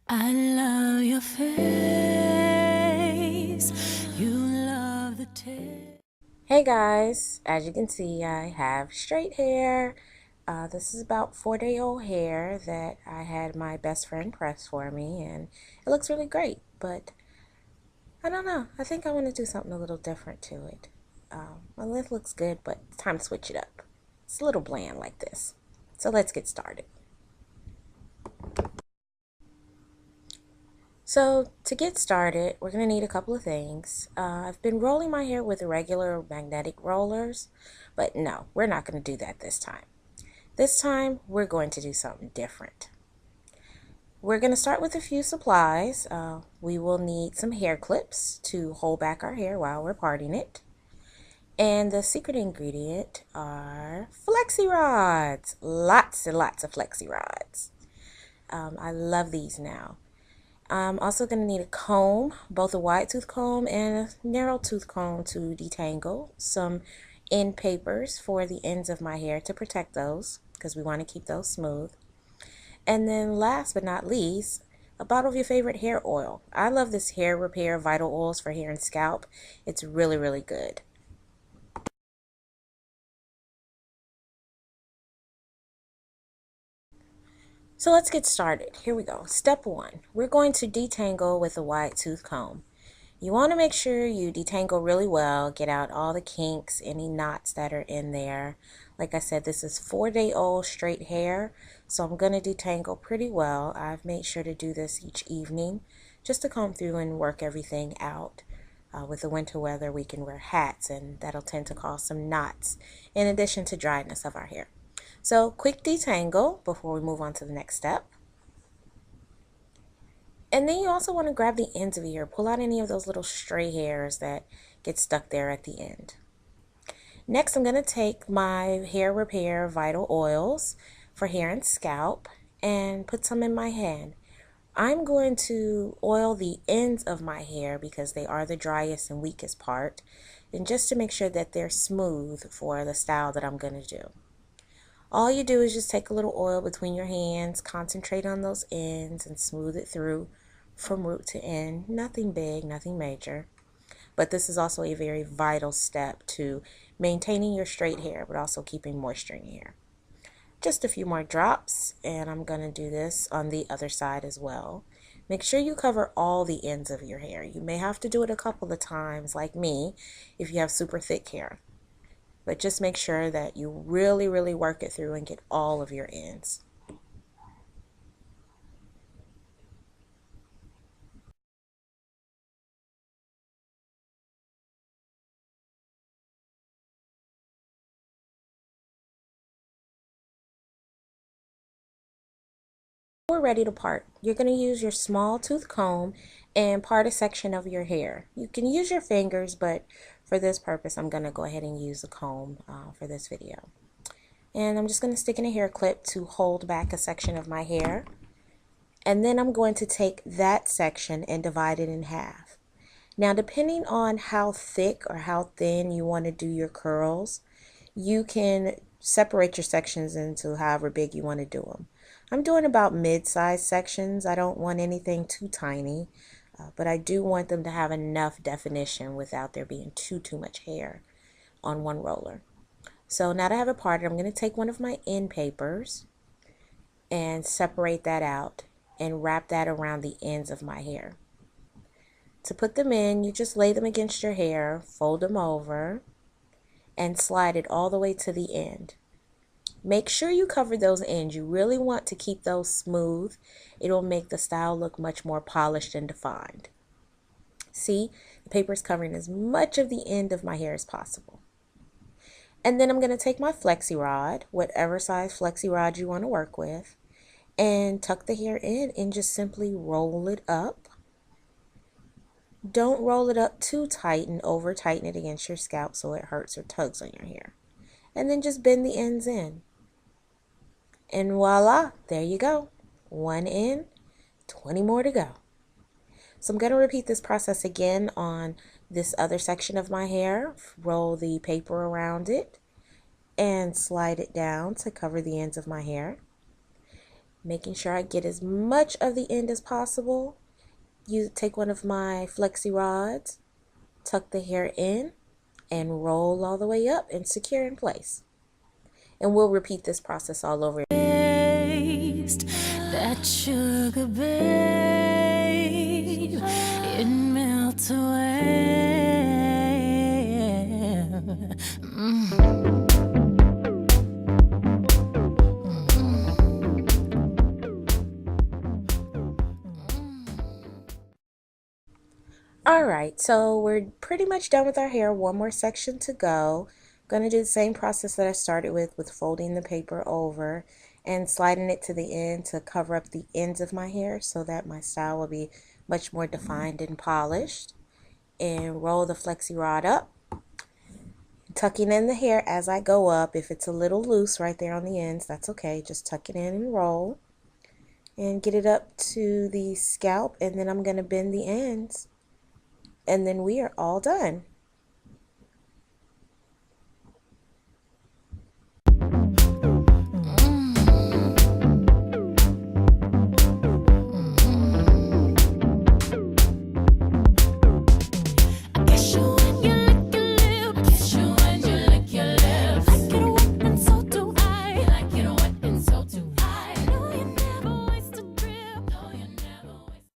I love your face. You love the taste. Hey guys, as you can see, I have straight hair. This is about 4-day-old hair that I had my best friend press for me, and it looks really great. But I don't know, I think I want to do something a little different to it. My length looks good, but it's time to switch it up. It's a little bland like this. So let's get started. So to get started, we're going to need a couple of things. I've been rolling my hair with regular magnetic rollers, but no, we're not going to do that this time. This time, we're going to do something different. We're going to start with a few supplies. We will need some hair clips to hold back our hair while we're parting it. And the secret ingredient are Flexirods. Lots and lots of Flexirods. I love these now. I'm also going to need a comb, both a wide tooth comb and a narrow tooth comb to detangle. Some end papers for the ends of my hair to protect those, because we want to keep those smooth. And then last but not least, a bottle of your favorite hair oil. I love this hair repair vital oils for hair and scalp. It's really, really good. So let's get started. Here we go. Step 1. We're going to detangle with a wide tooth comb. You want to make sure you detangle really well, get out all the kinks, any knots that are in there. Like I said, this is 4-day-old straight hair, so I'm going to detangle pretty well. I've made sure to do this each evening just to comb through and work everything out. With the winter weather, we can wear hats, and that'll tend to cause some knots in addition to dryness of our hair. So quick detangle before we move on to the next step. And then you also want to grab the ends of your hair. Pull out any of those little stray hairs that get stuck there at the end. Next, I'm going to take my hair repair vital oils for hair and scalp and put some in my hand. I'm going to oil the ends of my hair because they are the driest and weakest part, and just to make sure that they're smooth for the style that I'm going to do. All you do is just take a little oil between your hands, concentrate on those ends, and smooth it through from root to end. Nothing big, nothing major. But this is also a very vital step to maintaining your straight hair, but also keeping moisture in your hair. Just a few more drops, and I'm going to do this on the other side as well. Make sure you cover all the ends of your hair. You may have to do it a couple of times, like me, if you have super thick hair. But just make sure that you really, really work it through and get all of your ends. We're ready to part. You're going to use your small tooth comb and part a section of your hair. You can use your fingers, but for this purpose, I'm going to go ahead and use a comb for this video. And I'm just going to stick in a hair clip to hold back a section of my hair. And then I'm going to take that section and divide it in half. Now, depending on how thick or how thin you want to do your curls, you can separate your sections into however big you want to do them. I'm doing about mid-sized sections. I don't want anything too tiny, but I do want them to have enough definition without there being too much hair on one roller. So now that I have it parted, I'm going to take one of my end papers and separate that out and wrap that around the ends of my hair. To put them in, you just lay them against your hair, fold them over, and slide it all the way to the end. Make sure you cover those ends. You really want to keep those smooth. It'll make the style look much more polished and defined. See, the paper is covering as much of the end of my hair as possible. And then I'm going to take my Flexirod, whatever size Flexirod you want to work with, and tuck the hair in and just simply roll it up. Don't roll it up too tight and over tighten it against your scalp so it hurts or tugs on your hair. And then just bend the ends in. And voila, there you go. One in, 20 more to go. So I'm going to repeat this process again on this other section of my hair. Roll the paper around it and slide it down to cover the ends of my hair. making sure I get as much of the end as possible. You take one of my Flexirods, tuck the hair in, and roll all the way up and secure in place. And we'll repeat this process all over. Taste that sugar, babe, it melts away. Alright, so we're pretty much done with our hair. One more section to go. I'm going to do the same process that I started with folding the paper over and sliding it to the end to cover up the ends of my hair so that my style will be much more defined and polished. And roll the flexi rod up, tucking in the hair as I go up. If it's a little loose right there on the ends, that's okay. Just tuck it in and roll and get it up to the scalp, and then I'm going to bend the ends. And then we are all done.